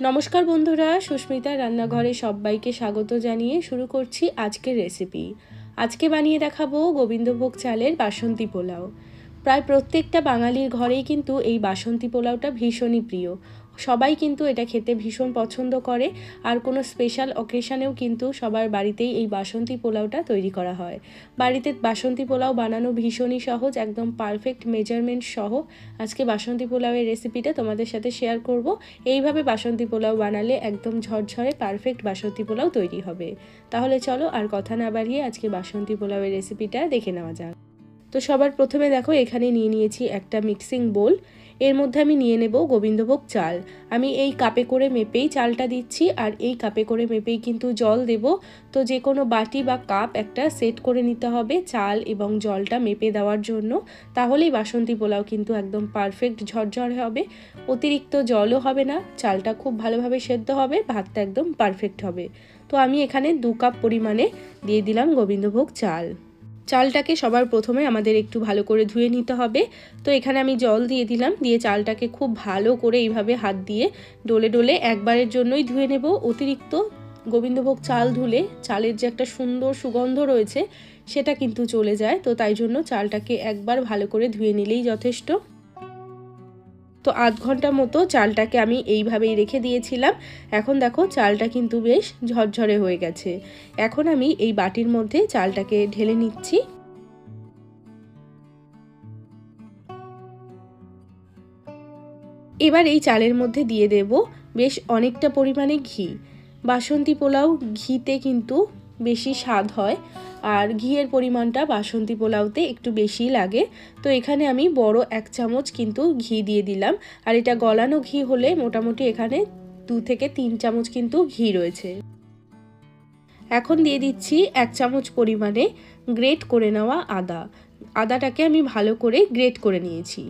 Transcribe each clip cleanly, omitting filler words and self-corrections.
নমস্কার বন্ধুরা, সুস্মিতা রান্নাঘরে সবাইকে স্বাগত জানিয়ে শুরু করছি আজকের রেসিপি। আজকে বানিয়ে দেখাবো গোবিন্দভোগ চালের বাসন্তী পোলাও। প্রায় প্রত্যেকটা বাঙালির ঘরেই কিন্তু এই বাসন্তী পোলাওটা ভীষণই প্রিয়। সবাই কিন্তু এটা খেতে ভীষণ পছন্দ করে, আর কোনো স্পেশাল অকেশনেও কিন্তু সবার বাড়িতেই এই বাসন্তী পোলাওটা তৈরি করা হয়। বাড়িতে বাসন্তী পোলাও বানানো ভীষণই সহজ, একদম পারফেক্ট মেজারমেন্ট সহ আজকে বাসন্তী পোলাওয়ের রেসিপিটা তোমাদের সাথে শেয়ার করব। এইভাবে বাসন্তী পোলাও বানালে একদম ঝরঝরে পারফেক্ট বাসন্তী পোলাও তৈরি হবে। তাহলে চলো আর কথা না বাড়িয়ে আজকে বাসন্তী পোলাওয়ের রেসিপিটা দেখে নেওয়া যাক। তো সবার প্রথমে দেখো এখানে নিয়ে নিয়েছি একটা মিক্সিং বোল। এর মধ্যে আমি নিয়ে নেব গোবিন্দভোগ চাল। আমি এই কাপে করে মেপেই চালটা দিচ্ছি, আর এই কাপে করে মেপেই কিন্তু জল দেব। তো যে কোনো বাটি বা কাপ একটা সেট করে নিতে হবে চাল এবং জলটা মেপে দেওয়ার জন্য। তাহলেই বাসন্তী পোলাও কিন্তু একদম পারফেক্ট ঝরঝরে হবে, অতিরিক্ত জলও হবে না, চালটা খুব ভালোভাবে সেদ্ধ হবে, ভাতটা একদম পারফেক্ট হবে। তো আমি এখানে 2 কাপ পরিমাণে দিয়ে দিলাম গোবিন্দভোগ চাল। চালটাকে সবার প্রথমে আমাদের একটু ভালো করে ধুয়ে নিতে হবে। তো এখানে আমি জল দিয়ে দিলাম, দিয়ে চালটাকে খুব ভালো করে এইভাবে হাত দিয়ে ডলে ডলে একবারের জন্যই ধুয়ে নেব। অতিরিক্ত গোবিন্দভোগ চাল ধুলে চালের যে একটা সুন্দর সুগন্ধ রয়েছে সেটা কিন্তু চলে যায়। তো তাই জন্য চালটাকে একবার ভালো করে ধুয়ে নিলেই যথেষ্ট। তো আধ ঘন্টা মতো চালটাকে আমি এইভাবেই রেখে দিয়েছিলাম। এখন দেখো চালটা কিন্তু বেশ ঝরঝরে হয়ে গেছে। এখন আমি এই বাটির মধ্যে চালটাকে ঢেলে নিচ্ছি। এবার এই চালের মধ্যে দিয়ে দেব বেশ অনেকটা পরিমাণে ঘি। বাসন্তী পোলাও ঘিতে কিন্তু বেশি স্বাদ হয়, আর ঘিয়ের পরিমাণটা বাসন্তী পোলাওতে একটু বেশি লাগে। তো এখানে আমি বড় 1 চামচ কিন্তু ঘি দিয়ে দিলাম, আর এটা গলানো ঘি হলে মোটামুটি এখানে 2 থেকে 3 চামচ কিন্তু ঘি রয়েছে। এখন দিয়ে দিচ্ছি 1 চামচ পরিমাণে গ্রেট করে নেওয়া আদা। আদাটাকে আমি ভালো করে গ্রেট করে নিয়েছি।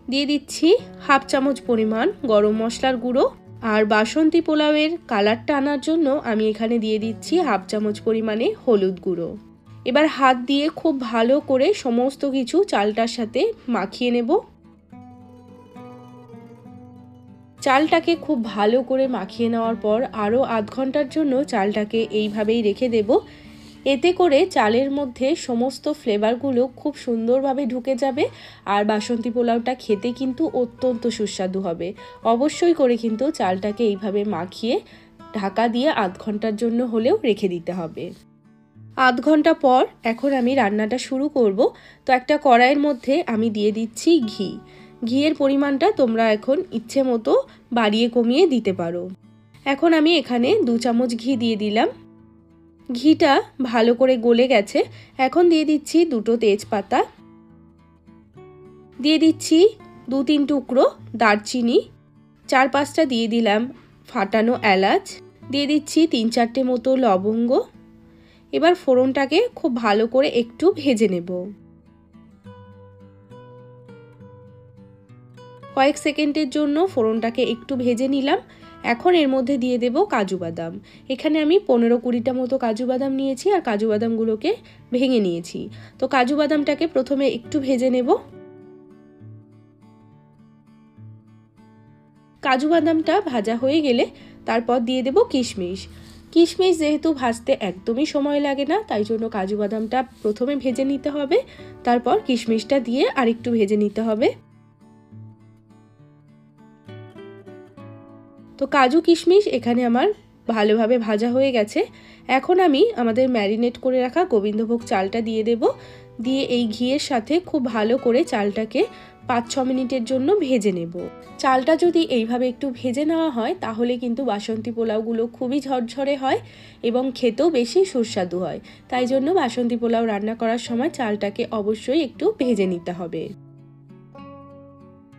দিয়ে দিচ্ছি 1/2 চামচ পরিমাণ গরম মশলার গুঁড়ো, আর বাসন্তী পোলাওয়ের কালারটা আনার জন্য আমি এখানে দিয়ে দিচ্ছি 1/2 চামচ পরিমাণে হলুদ গুঁড়ো। এবার হাত দিয়ে খুব ভালো করে সমস্ত কিছু চালটার সাথে মাখিয়ে নেব। চালটাকে খুব ভালো করে মাখিয়ে নেওয়ার পর আরও আধ ঘন্টার জন্য চালটাকে এইভাবেই রেখে দেব। এতে করে চালের মধ্যে সমস্ত ফ্লেভারগুলো খুব সুন্দরভাবে ঢুকে যাবে, আর বাসন্তী পোলাওটা খেতে কিন্তু অত্যন্ত সুস্বাদু হবে। অবশ্যই করে কিন্তু চালটাকে এইভাবে মাখিয়ে ঢাকা দিয়ে আধ ঘন্টার জন্য হলেও রেখে দিতে হবে। আধ ঘন্টা পর এখন আমি রান্নাটা শুরু করব। তো একটা কড়াইয়ের মধ্যে আমি দিয়ে দিচ্ছি ঘি। ঘিয়ের পরিমাণটা তোমরা এখন ইচ্ছে মতো বাড়িয়ে কমিয়ে দিতে পারো। এখন আমি এখানে 2 চামচ ঘি দিয়ে দিলাম। ঘিটা ভালো করে গলে গেছে। এখন দিয়ে দিচ্ছি 2টো তেজপাতা, দিয়ে দিচ্ছি 2-3 টুকরো দারচিনি, 4-5টা দিয়ে দিলাম ফাটানো এলাচ, দিয়ে দিচ্ছি 3-4টে মতো লবঙ্গ। এবার ফোড়নটাকে খুব ভালো করে একটু ভেজে নেব। কয়েক সেকেন্ডের জন্য ফোড়নটাকে একটু ভেজে নিলাম। এখন এর মধ্যে দিয়ে দেব কাজু বাদাম। এখানে আমি 15-20টা মতো কাজু বাদাম নিয়েছি, আর কাজু বাদামগুলোকে ভেঙে নিয়েছি। তো কাজু বাদামটাকে প্রথমে একটু ভেজে নেব। কাজু বাদামটা ভাজা হয়ে গেলে তারপর দিয়ে দেব কিশমিশ। কিশমিশ যেহেতু ভাজতে একদমই সময় লাগে না, তাই জন্য কাজু বাদামটা প্রথমে ভেজে নিতে হবে, তারপর কিশমিশটা দিয়ে আরেকটু ভেজে নিতে হবে। তো কাজু কিশমিশ এখানে আমার ভালোভাবে ভাজা হয়ে গেছে। এখন আমি আমাদের ম্যারিনেট করে রাখা গোবিন্দভোগ চালটা দিয়ে দেব। দিয়ে এই ঘিয়ের সাথে খুব ভালো করে চালটাকে 5-6 মিনিটের জন্য ভেজে নেব। চালটা যদি এইভাবে একটু ভেজে নেওয়া হয় তাহলে কিন্তু বাসন্তী পোলাওগুলো খুবই ঝরঝরে হয় এবং খেতেও বেশি সুস্বাদু হয়। তাই জন্য বাসন্তী পোলাও রান্না করার সময় চালটাকে অবশ্যই একটু ভেজে নিতে হবে।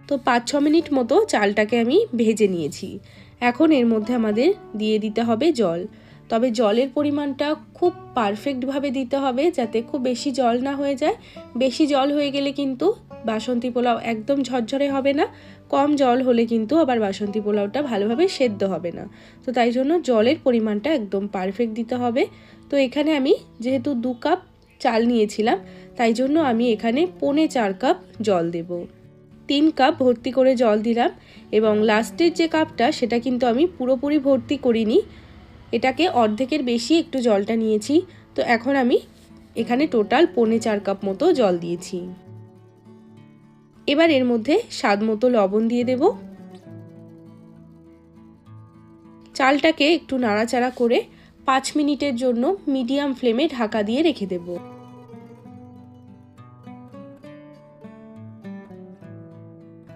তো 5-6 মিনিট মতো চালটাকে আমি ভেজে নিয়েছি। এখন এর মধ্যে আমাদের দিয়ে দিতে হবে জল। তবে জলের পরিমাণটা খুব পারফেক্টভাবে দিতে হবে, যাতে খুব বেশি জল না হয়ে যায়। বেশি জল হয়ে গেলে কিন্তু বাসন্তী পোলাও একদম ঝরঝরে হবে না, কম জল হলে কিন্তু আবার বাসন্তী পোলাওটা ভালোভাবে সেদ্ধ হবে না। তো তাই জন্য জলের পরিমাণটা একদম পারফেক্ট দিতে হবে। তো এখানে আমি যেহেতু 2 কাপ চাল নিয়েছিলাম, তাই জন্য আমি এখানে 4.25 কাপ জল দেব। 3 কাপ ভর্তি করে জল দিলাম এবং লাস্টের যে কাপটা সেটা কিন্তু আমি পুরোপুরি ভর্তি করিনি, এটাকে অর্ধেকের বেশি একটু জলটা নিয়েছি। তো এখন আমি এখানে টোটাল 4.25 কাপ মতো জল দিয়েছি। এবার এর মধ্যে স্বাদ মতো লবণ দিয়ে দেব। চালটাকে একটু নাড়াচাড়া করে 5 মিনিটের জন্য মিডিয়াম ফ্লেমে ঢাকা দিয়ে রেখে দেব।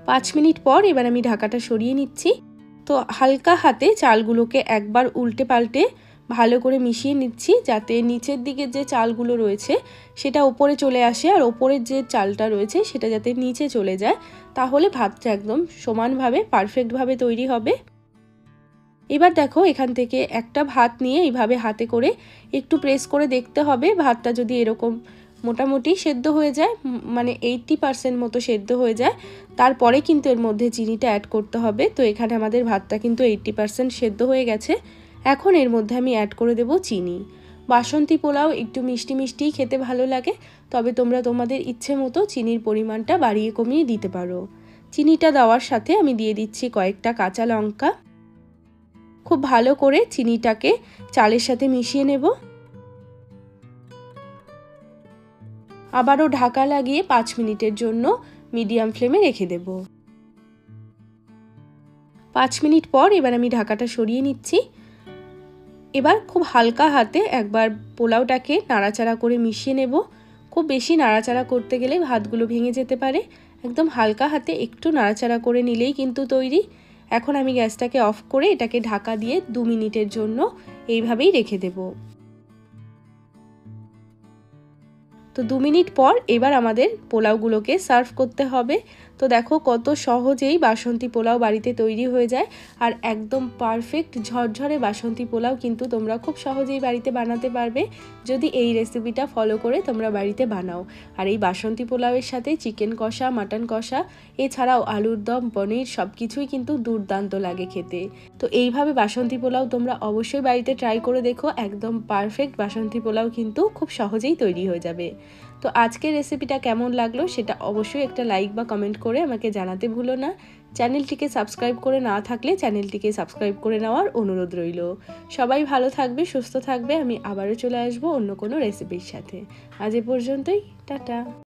5 মিনিট পর এবার আমি ঢাকাটা সরিয়ে নিচ্ছি। তো হালকা হাতে চালগুলোকে একবার উল্টে পাল্টে ভালো করে মিশিয়ে নিচ্ছি, যাতে নিচের দিকে যে চালগুলো রয়েছে সেটা উপরে চলে আসে আর উপরের যে চালটা রয়েছে সেটা যাতে নিচে চলে যায়, তাহলে ভাতটা একদম সমানভাবে পারফেক্টভাবে তৈরি হবে। এবার দেখো এখান থেকে একটা ভাত নিয়ে এইভাবে হাতে করে একটু প্রেস করে দেখতে হবে, ভাতটা যদি এরকম মোটামুটি সেদ্ধ হয়ে যায়, মানে 80% মতো সেদ্ধ হয়ে যায়, তারপরে কিন্তু এর মধ্যে চিনিটা অ্যাড করতে হবে। তো এখানে আমাদের ভাতটা কিন্তু 80% সেদ্ধ হয়ে গেছে। এখন এর মধ্যে আমি অ্যাড করে দেব চিনি। বাসন্তী পোলাও একটু মিষ্টি মিষ্টিই খেতে ভালো লাগে, তবে তোমরা তোমাদের ইচ্ছে মতো চিনির পরিমাণটা বাড়িয়ে কমিয়ে দিতে পারো। চিনিটা দেওয়ার সাথে আমি দিয়ে দিচ্ছি কয়েকটা কাঁচা লঙ্কা। খুব ভালো করে চিনিটাকে চালের সাথে মিশিয়ে নেব। আবারও ঢাকা লাগিয়ে 5 মিনিটের জন্য মিডিয়াম ফ্লেমে রেখে দেব। 5 মিনিট পর এবার আমি ঢাকাটা সরিয়ে নিচ্ছি। এবার খুব হালকা হাতে একবার পোলাওটাকে নাড়াচাড়া করে মিশিয়ে নেব। খুব বেশি নাড়াচাড়া করতে গেলে ভাতগুলো ভেঙে যেতে পারে, একদম হালকা হাতে একটু নাড়াচাড়া করে নিলেই কিন্তু তৈরি। এখন আমি গ্যাসটাকে অফ করে এটাকে ঢাকা দিয়ে 2 মিনিটের জন্য এইভাবেই রেখে দেব। তো 2 মিনিট পর এবার আমাদের পোলাওগুলোকে সার্ভ করতে হবে। তো দেখো কত সহজেই বাসন্তী পোলাও বাড়িতে তৈরি হয়ে যায়, আর একদম পারফেক্ট ঝরঝরে বাসন্তী পোলাও কিন্তু তোমরা খুব সহজেই বাড়িতে বানাতে পারবে যদি এই রেসিপিটা ফলো করে তোমরা বাড়িতে বানাও। আর এই বাসন্তী পোলাওয়ের সাথে চিকেন কষা, মাটন কষা, এছাড়াও আলুর দম, পনির সব কিছুই কিন্তু দুর্দান্ত লাগে খেতে। তো এইভাবে বাসন্তী পোলাও তোমরা অবশ্যই বাড়িতে ট্রাই করে দেখো, একদম পারফেক্ট বাসন্তী পোলাও কিন্তু খুব সহজেই তৈরি হয়ে যাবে। তো আজকের রেসিপিটা কেমন লাগলো সেটা অবশ্যই একটা লাইক বা কমেন্ট করে আমাকে জানাতে ভুলো না। চ্যানেলটিকে সাবস্ক্রাইব করে না থাকলে চ্যানেলটিকে সাবস্ক্রাইব করে নেওয়ার অনুরোধ রইল। সবাই ভালো থাকবে, সুস্থ থাকবে। আমি আবারও চলে আসবো অন্য কোনো রেসিপির সাথে। আজ এ পর্যন্তই, টাটা।